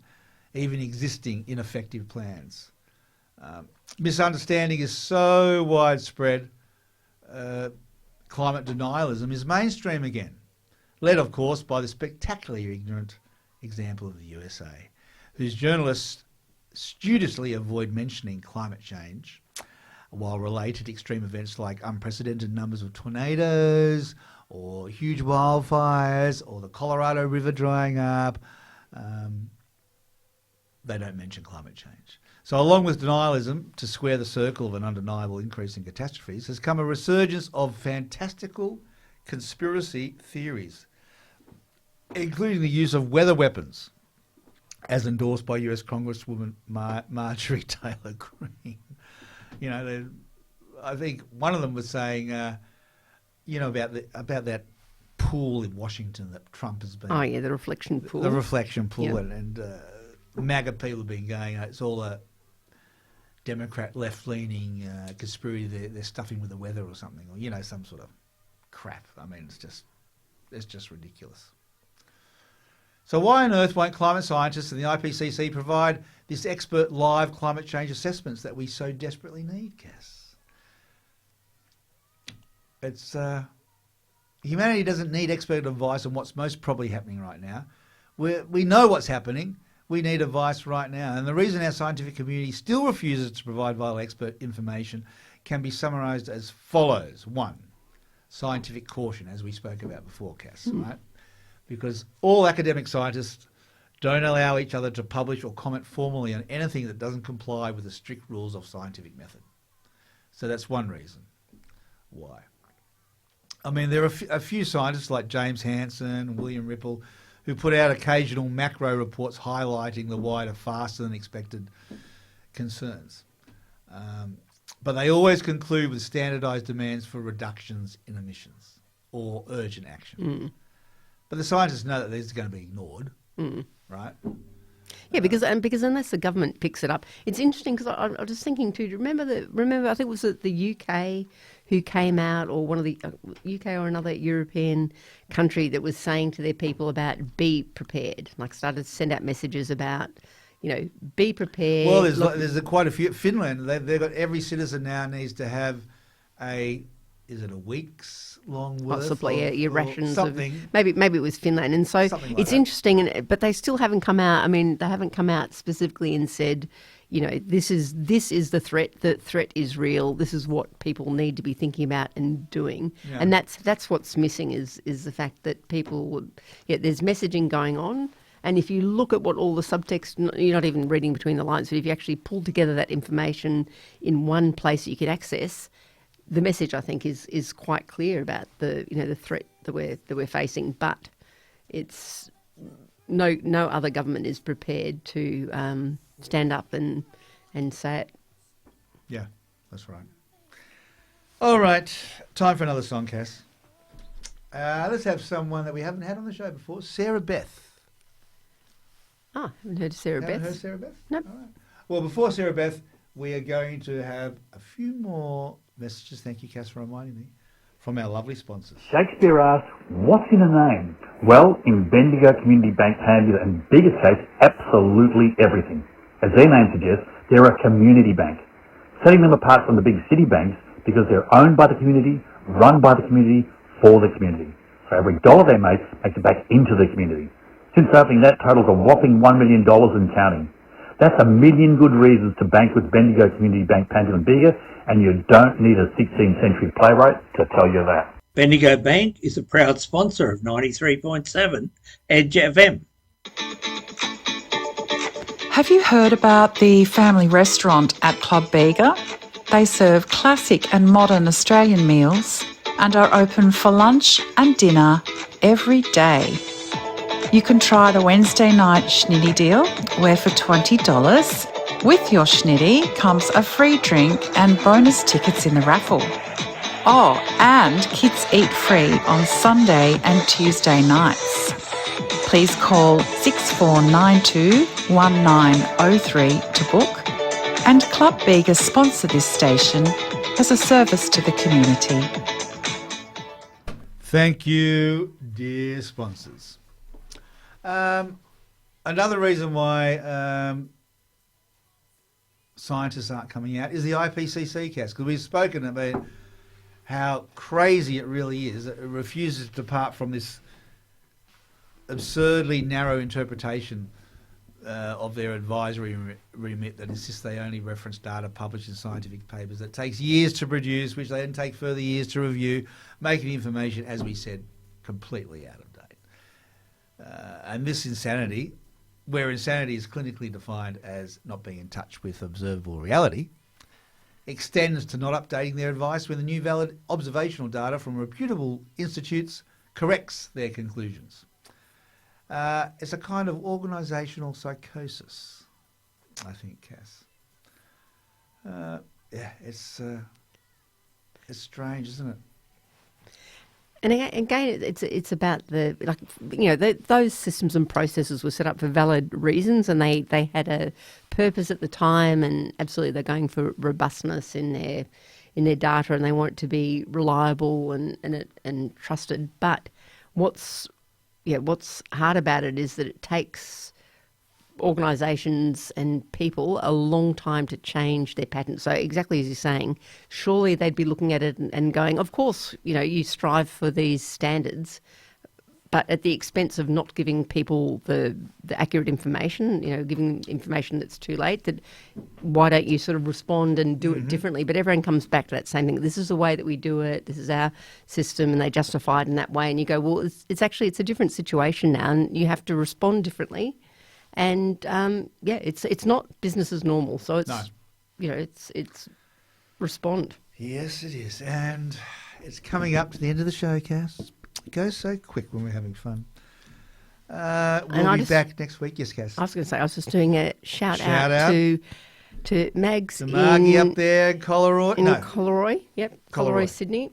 even existing ineffective plans. Misunderstanding is so widespread, climate denialism is mainstream again, led, of course, by the spectacularly ignorant example of the USA, whose journalists studiously avoid mentioning climate change while related extreme events like unprecedented numbers of tornadoes or huge wildfires or the Colorado River drying up. They don't mention climate change. So along with denialism, to square the circle of an undeniable increase in catastrophes, has come a resurgence of fantastical conspiracy theories, including the use of weather weapons, as endorsed by US Congresswoman Marjorie Taylor Greene. I think one of them was saying, about that pool in Washington that Trump has been... Oh, yeah, the reflection pool. The reflection pool, and MAGA people have been going, it's all a Democrat left-leaning conspiracy they're stuffing with the weather or something, or, some sort of crap. I mean, it's just ridiculous. So why on earth won't climate scientists and the IPCC provide this expert live climate change assessments that we so desperately need, Cass? Humanity doesn't need expert advice on what's most probably happening right now. We know what's happening. We need advice right now. And the reason our scientific community still refuses to provide vital expert information can be summarised as follows. 1, scientific caution, as we spoke about before, Cass, right? Because all academic scientists don't allow each other to publish or comment formally on anything that doesn't comply with the strict rules of scientific method. So that's one reason why. I mean, there are a few scientists like James Hansen and William Ripple who put out occasional macro reports highlighting the wider, faster than expected concerns. But they always conclude with standardised demands for reductions in emissions or urgent action. But the scientists know that these are going to be ignored, right? Yeah, because unless the government picks it up, it's interesting because I was just thinking too. Remember, I think it was the UK who came out, or one of the UK or another European country that was saying to their people about be prepared, like started to send out messages about, be prepared. Well, there's quite a few. Finland, they've got every citizen now needs to have is it a week's long worth? Possibly, your rations. Something. Maybe it was Finland. And so it's interesting, but they still haven't come out. I mean, they haven't come out specifically and said, this is the threat. The threat is real. This is what people need to be thinking about and doing. Yeah. And that's what's missing is the fact that there's messaging going on. And if you look at what all the subtext, you're not even reading between the lines, but if you actually pull together that information in one place that you can access, the message, I think, is quite clear about the threat that we're facing. But it's no other government is prepared to stand up and say it. Yeah, that's right. All right, time for another song, Cass. Let's have someone that we haven't had on the show before, Sarah Beth. Oh, I haven't heard of Sarah Beth. Haven't heard Sarah Beth? Nope. All right. Well, before Sarah Beth, we are going to have a few more messages. Thank you, Cass, for reminding me, from our lovely sponsors. Shakespeare asks, what's in a name? Well, in Bendigo Community Bank Pandia and Biggest case, absolutely everything. As their name suggests, they're a community bank, setting them apart from the big city banks because they're owned by the community, run by the community, for the community. So every dollar they make makes it back into the community. Since opening, that totals a whopping $1 million and counting. That's a million good reasons to bank with Bendigo Community Bank Pandia and Bega, and you don't need a 16th century playwright to tell you that. Bendigo Bank is a proud sponsor of 93.7 Edge FM. Have you heard about the family restaurant at Club Bega? They serve classic and modern Australian meals and are open for lunch and dinner every day. You can try the Wednesday night schnitty deal, where for $20, with your schnitty comes a free drink and bonus tickets in the raffle. Oh, and kids eat free on Sunday and Tuesday nights. Please call 6492 1903 to book. And Club Bega sponsor this station as a service to the community. Thank you, dear sponsors. Another reason why scientists aren't coming out is the IPCC cast, because we've spoken about how crazy it really is. It refuses to depart from this absurdly narrow interpretation of their advisory remit that insists they only reference data published in scientific papers that takes years to produce, which they then take further years to review, making information, as we said, completely out of date. And this insanity, where insanity is clinically defined as not being in touch with observable reality, extends to not updating their advice when the new valid observational data from reputable institutes corrects their conclusions. It's a kind of organisational psychosis, I think, Cass. It's strange, isn't it? And again, it's about those systems and processes were set up for valid reasons, and they had a purpose at the time, and absolutely they're going for robustness in their data, and they want it to be reliable and trusted. But what's hard about it is that it takes organisations and people a long time to change their patterns. So exactly as you're saying, surely they'd be looking at it and going, of course, you strive for these standards, but at the expense of not giving people the accurate information, giving information that's too late, that why don't you sort of respond and do it differently? But everyone comes back to that same thing. This is the way that we do it. This is our system, and they justify it in that way. And you go, well, it's a different situation now, and you have to respond differently. And it's not business as normal. So it's it's respond. Yes, it is, and it's coming up to the end of the show, Cass. It goes so quick when we're having fun. We'll be back next week. Yes, Cass. I was going to say, I was just doing a shout out to To Mags To Margie in, up there in Collaroy. in No. Collaroy. Yep, Collaroy, Collaroy. Sydney.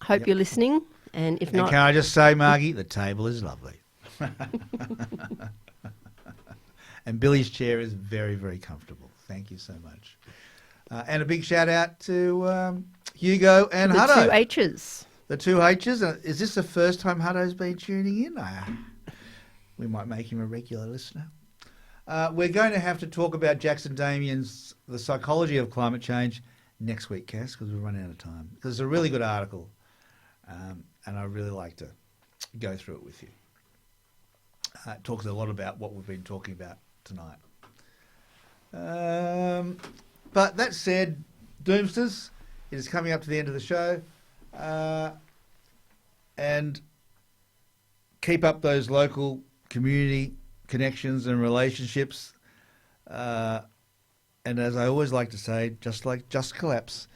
Hope you're listening. And if And not, can I just say, Margie, the table is lovely. And Billy's chair is very, very comfortable. Thank you so much. And a big shout out to Hugo and the Hutto. two H's. The two H's. Is this the first time Hutto's been tuning in? We might make him a regular listener. We're going to have to talk about Jackson Damien's The Psychology of Climate Change next week, Cass, because we're running out of time. Because it's a really good article, and I'd really like to go through it with you. It talks a lot about what we've been talking about tonight. But that said, Doomsters, it is coming up to the end of the show. And keep up those local community connections and relationships. And as I always like to say, just collapse.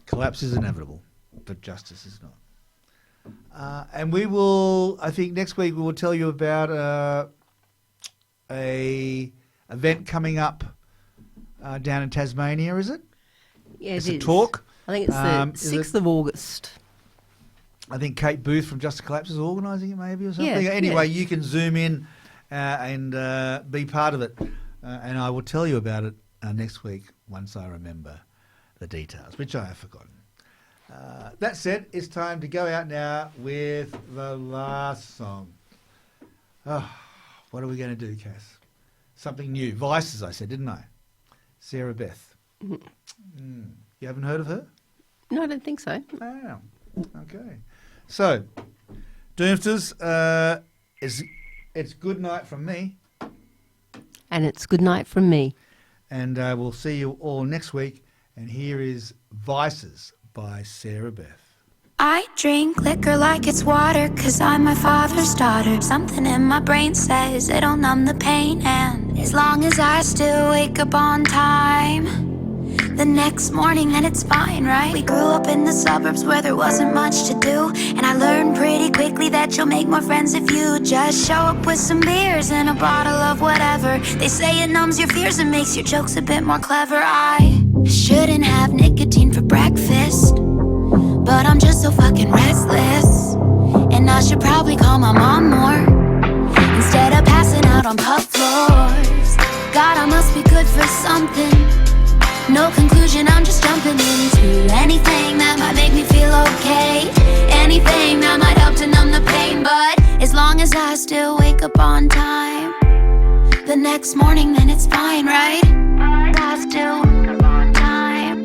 Collapse is inevitable, but justice is not. And we will, I think next week we will tell you about a event coming up down in Tasmania, is it? Yeah, it's it a is. talk. I think it's the 6th of August. I think Kate Booth from Just Collapse is organising it maybe or something. Yeah, anyway, yeah. you can zoom in and be part of it. And I will tell you about it next week once I remember the details, which I have forgotten. That said, it's time to go out now with the last song. Oh, what are we going to do, Cass? Something new. Vices, I said, didn't I? Sarah Beth. You haven't heard of her? No, I don't think so. Oh, okay. So, Doomsters, it's good night from me. And it's good night from me. And we'll see you all next week. And here is Vices by Sarah Beth. I drink liquor like it's water, 'cause I'm my father's daughter. Something in my brain says it'll numb the pain, and as long as I still wake up on time, the next morning then it's fine, right? We grew up in the suburbs where there wasn't much to do, and I learned pretty quickly that you'll make more friends if you just show up with some beers and a bottle of whatever. They say it numbs your fears and makes your jokes a bit more clever. I shouldn't have nicotine for breakfast, but I'm just so fucking restless, and I should probably call my mom more instead of passing out on pub floors. God, I must be good for something. No conclusion, I'm just jumping into anything that might make me feel okay, anything that might help to numb the pain. But as long as I still wake up on time, the next morning then it's fine, right? I still wake up on time.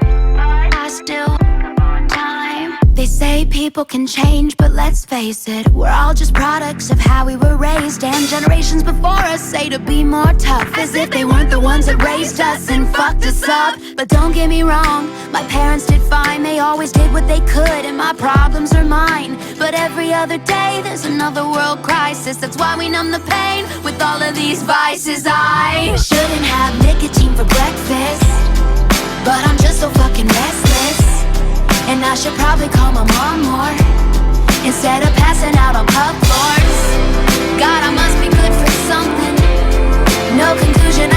I still wake up on time. They say people can change, but let's face it, we're all just products of how we were raised. And generations before us say to be more tough, as if they weren't the ones that raised us and fucked us up. But don't get me wrong, my parents did fine. They always did what they could, and my problems are mine. But every other day there's another world crisis. That's why we numb the pain with all of these vices. I shouldn't have nicotine for breakfast, but I'm just so fucking restless, and I should probably call my mom more instead of passing out on pub floors. God, I must be good for something. No conclusion,